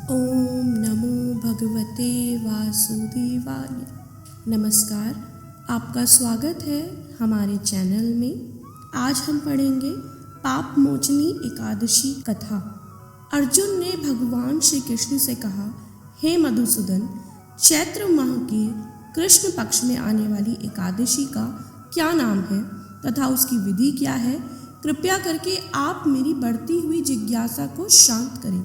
ओम नमो भगवते वासुदेवाय। नमस्कार, आपका स्वागत है हमारे चैनल में। आज हम पढ़ेंगे पाप मोचनी एकादशी कथा। अर्जुन ने भगवान श्री कृष्ण से कहा, हे मधुसूदन, चैत्र माह के कृष्ण पक्ष में आने वाली एकादशी का क्या नाम है तथा उसकी विधि क्या है? कृपया करके आप मेरी बढ़ती हुई जिज्ञासा को शांत करें।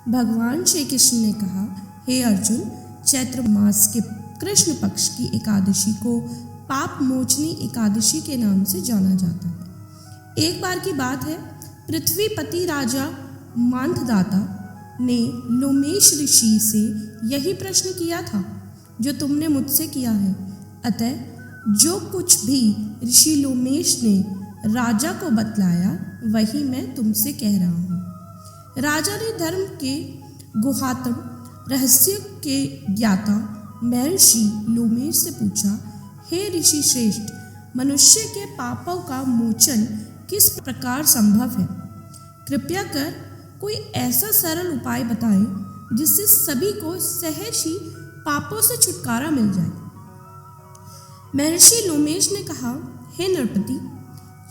भगवान श्री कृष्ण ने कहा, हे अर्जुन, चैत्र मास के कृष्ण पक्ष की एकादशी को पाप मोचनी एकादशी के नाम से जाना जाता है। एक बार की बात है, पृथ्वीपति राजा मांधाता ने लोमेश ऋषि से यही प्रश्न किया था जो तुमने मुझसे किया है। अतः जो कुछ भी ऋषि लोमेश ने राजा को बतलाया वही मैं तुमसे कह रहा हूँ। राजा ने धर्म के गुहातम रहस्य के ज्ञाता महर्षि लोमेश से पूछा, हे ऋषि श्रेष्ठ, मनुष्य के पापों का मोचन किस प्रकार संभव है? कृपया कर कोई ऐसा सरल उपाय बताएं जिससे सभी को सहज ही पापों से छुटकारा मिल जाए। महर्षि लोमेश ने कहा, हे नरपति,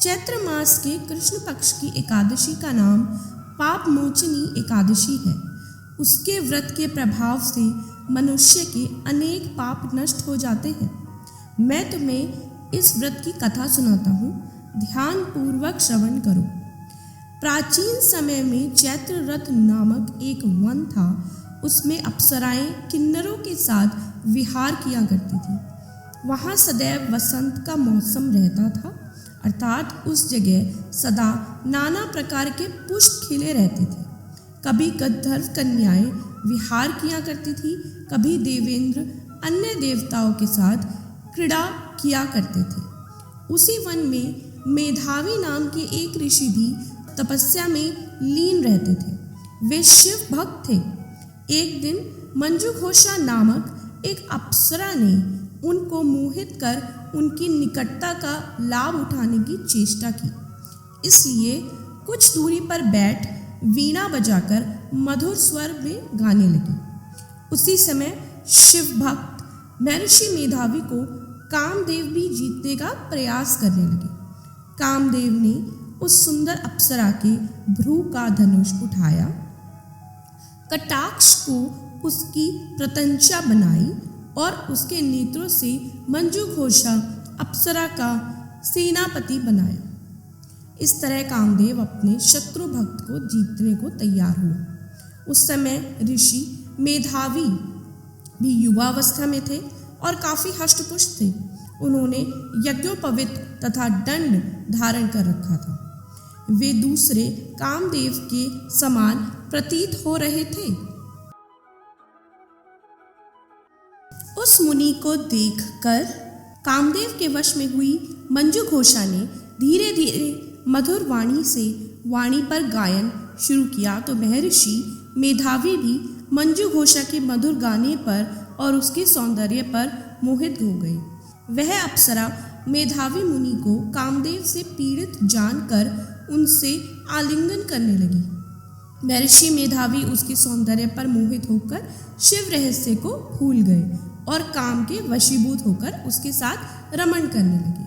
चैत्र मास के कृष्ण पक्ष की एकादशी का नाम पाप मोचनी एकादशी है। उसके व्रत के प्रभाव से मनुष्य के अनेक पाप नष्ट हो जाते हैं। मैं तुम्हें इस व्रत की कथा सुनाता हूँ, ध्यान पूर्वक श्रवण करो। प्राचीन समय में चैत्र रथ नामक एक वन था। उसमें अप्सराएं किन्नरों के साथ विहार किया करती थी। वहाँ सदैव वसंत का मौसम रहता था, अर्थात उस जगह सदा नाना प्रकार के पुष्प खिले रहते थे। कभी गंधर्व कन्याएं विहार किया करती थी, कभी देवेंद्र अन्य देवताओं के साथ क्रीड़ा किया करते थे। उसी वन में मेधावी नाम के एक ऋषि भी तपस्या में लीन रहते थे। वे शिव भक्त थे। एक दिन मंजुघोषा नामक एक अप्सरा ने उनको मोहित कर उनकी निकटता का लाभ उठाने की चेष्टा की। इसलिए कुछ दूरी पर बैठ वीणा बजाकर मधुर स्वर में गाने लगी। उसी समय शिव भक्त महर्षि मेधावी को कामदेव भी जीतने का प्रयास करने लगे। कामदेव ने उस सुंदर अप्सरा के भ्रू का धनुष उठाया, कटाक्ष को उसकी प्रत्यंचा बनाई और उसके नेत्रों से मंजुघोषा अप्सरा का सेनापति बनाया। इस तरह कामदेव अपने शत्रु भक्त को जीतने को तैयार हुआ। उस समय ऋषि मेधावी भी युवावस्था में थे और काफी हष्टपुष्ट थे। उन्होंने यज्ञोपवीत तथा दंड धारण कर रखा था। वे दूसरे कामदेव के समान प्रतीत हो रहे थे। उस मुनि को देखकर कामदेव के वश में हुई मंजुघोषा ने धीरे धीरे मधुर वाणी से वाणी पर गायन शुरू किया तो महर्षि मेधावी भी मंजुघोषा के मधुर गाने पर और उसके सौंदर्य पर मोहित हो गए। वह अप्सरा मेधावी मुनि को कामदेव से पीड़ित जानकर उनसे आलिंगन करने लगी। महर्षि मेधावी उसके सौंदर्य पर मोहित होकर शिव रहस्य को भूल गए और काम के वशीभूत होकर उसके साथ रमण करने लगे।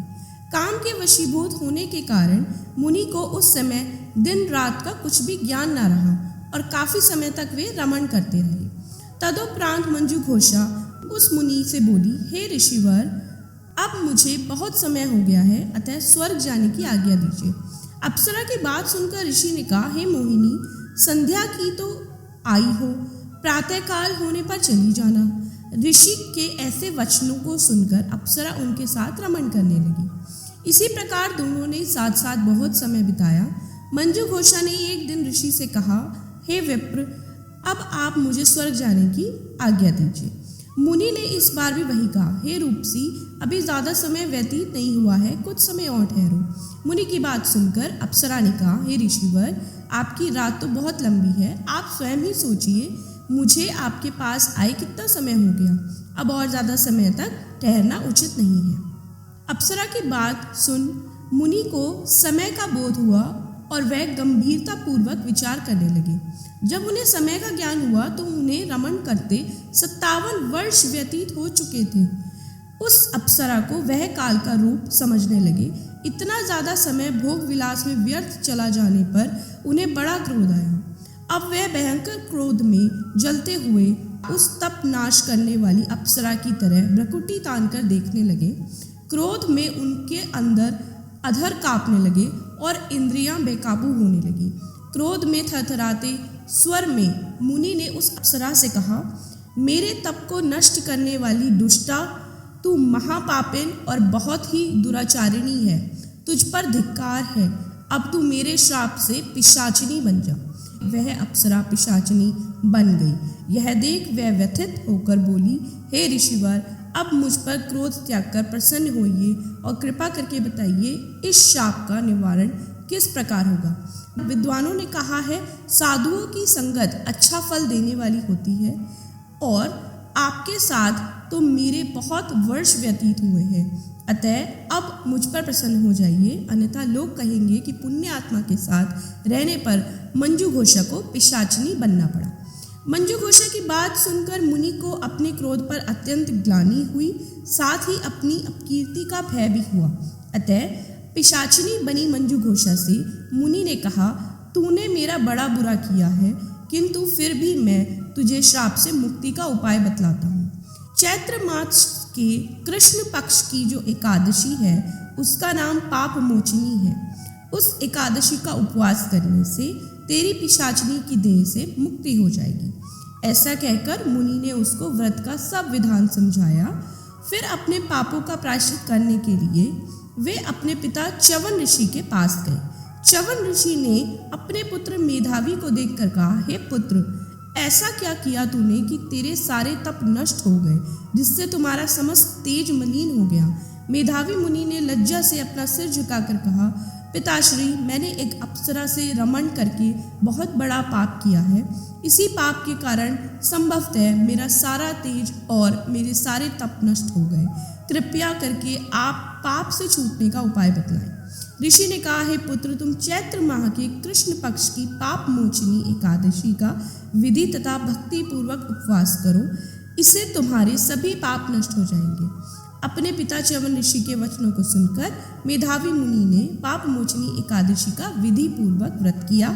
काम के वशीभूत होने के कारण मुनि को उस समय दिन रात का कुछ भी ज्ञान न रहा और काफी समय तक वे रमण करते रहे। तदुपरांत मंजुघोषा उस मुनि से बोली, हे ऋषिवर, अब मुझे बहुत समय हो गया है, अतः स्वर्ग जाने की आज्ञा दीजिए। अप्सरा की बात सुनकर ऋषि ने कहा, हे मोहिनी, संध्या की तो आई हो, प्रातःकाल होने पर चली जाना। ऋषि के ऐसे वचनों को सुनकर अप्सरा उनके साथ रमण करने लगी। इसी प्रकार दोनों ने साथ साथ बहुत समय बिताया। मंजुघोषा ने एक दिन ऋषि से कहा, हे विप्र, अब आप मुझे स्वर्ग जाने की आज्ञा दीजिए। मुनि ने इस बार भी वही कहा, हे रूपसी, अभी ज्यादा समय व्यतीत नहीं हुआ है, कुछ समय और ठहरो। मुनि की बात सुनकर अप्सरा ने कहा, हे ऋषिवर, आपकी रात तो बहुत लंबी है, आप स्वयं ही सोचिए, मुझे आपके पास आए कितना समय हो गया, अब और ज़्यादा समय तक ठहरना उचित नहीं है। अप्सरा की बात सुन मुनि को समय का बोध हुआ और वह गंभीरता पूर्वक विचार करने लगे। जब उन्हें समय का ज्ञान हुआ तो उन्हें रमण करते 57 वर्ष व्यतीत हो चुके थे। उस अप्सरा को वह काल का रूप समझने लगे। इतना ज़्यादा समय भोग विलास में व्यर्थ चला जाने पर उन्हें बड़ा क्रोध आया। अब वह भयंकर क्रोध में जलते हुए उस तप नाश करने वाली अप्सरा की तरह भ्रकुटी तानकर देखने लगे। क्रोध में उनके अंदर अधर कांपने लगे और इंद्रियां बेकाबू होने लगी। क्रोध में थरथराते स्वर में मुनि ने उस अप्सरा से कहा, मेरे तप को नष्ट करने वाली दुष्टा, तू महापापिन और बहुत ही दुराचारिणी है। तुझ पर धिक्कार है। अब तू मेरे श्राप से पिशाचिनी बन जा। वह अप्सरा पिशाचिनी बन गई। यह देख वह व्यथित होकर बोली, हे ऋषिवर, अब मुझ पर क्रोध त्याग कर प्रसन्न होइए और कृपा करके बताइए इस शाप का निवारण किस प्रकार होगा। विद्वानों ने कहा है, साधुओं की संगत अच्छा फल देने वाली होती है और आपके साथ तो मेरे बहुत वर्ष व्यतीत हुए हैं। अतः अब मुझ पर प्रसन्न हो जाइए, अन्यथा लोग कहेंगे कि पुण्य आत्मा के साथ रहने पर मंजू घोषा को पिशाचिनी बनना पड़ा। मंजू घोषा की बात सुनकर मुनि को अपने क्रोध पर अत्यंत ग्लानि हुई, साथ ही अपनी अपकीर्ति का भय भी हुआ। अतः पिशाचिनी बनी मंजू घोषा से मुनि ने कहा, तूने मेरा बड़ा बुरा किया है, किंतु फिर भी मैं तुझे श्राप से मुक्ति का उपाय बतलाता हूँ। चैत्र मास के कृष्ण पक्ष की जो एकादशी है उसका नाम पाप मोचनी है। उस एकादशी का उपवास करने से तेरी पिशाचिनी की देह से मुक्ति हो जाएगी। ऐसा कहकर मुनि ने उसको व्रत का सब विधान समझाया। फिर अपने पापों का प्रायश्चित करने के लिए वे अपने पिता च्यवन ऋषि के पास गए। च्यवन ऋषि ने अपने पुत्र मेधावी को देखकर कहा, हे पुत्र, ऐसा क्या किया तूने कि तेरे सारे तप नष्ट हो गए, जिससे तुम्हारा समस्त तेज मलिन हो गया। मेधावी मुनि ने लज्जा से अपना सिर झुकाकर कहा, पिताश्री, मैंने एक अप्सरा से रमण करके बहुत बड़ा पाप किया है। इसी पाप के कारण संभवतः मेरा सारा तेज और मेरे सारे तप नष्ट हो गए। कृपया करके आप पाप से छूटने का उपाय बतलाएं। ऋषि ने कहा, हे पुत्र, तुम चैत्र माह के कृष्ण पक्ष की पाप मोचनी एकादशी का विधि तथा भक्ति पूर्वक उपवास करो। इससे तुम्हारे सभी पाप नष्ट हो जाएंगे। अपने पिता च्यवन ऋषि के वचनों को सुनकर मेधावी मुनि ने पाप मोचनी एकादशी का विधि पूर्वक व्रत किया।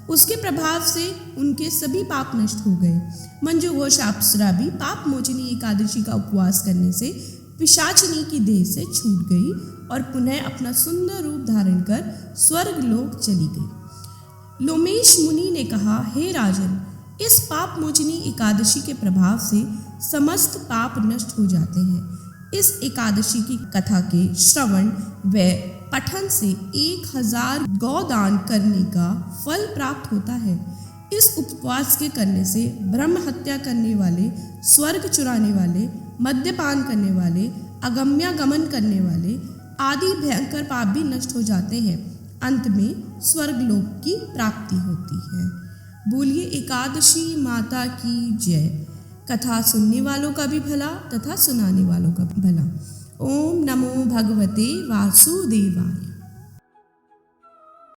उसके प्रभाव से उनके सभी पाप नष्ट हो गए। मंजू घोष अप्सरा भी पाप मोचनी एकादशी का उपवास करने से पिशाचिनी की देह से छूट गई और पुनः अपना सुंदर रूप धारण कर स्वर्ग लोक चली गई। लोमेश मुनि ने कहा, हे राजन, इस पाप मोचनी एकादशी के प्रभाव से समस्त पाप नष्ट हो जाते हैं। इस एकादशी की कथा के श्रवण व पठन से 1000 गौदान करने का फल प्राप्त होता है। इस उपवास के करने से ब्रह्म हत्या करने वाले, स्वर्ग चुराने वाले, मद्यपान करने वाले, अगम्यागमन करने वाले आदि भयंकर पाप भी नष्ट हो जाते हैं। अंत में स्वर्गलोक की प्राप्ति होती है। बोलिए एकादशी माता की जय। कथा सुनने वालों का भी भला तथा सुनाने वालों का भी भला। ओम नमो भगवते वासुदेवाय।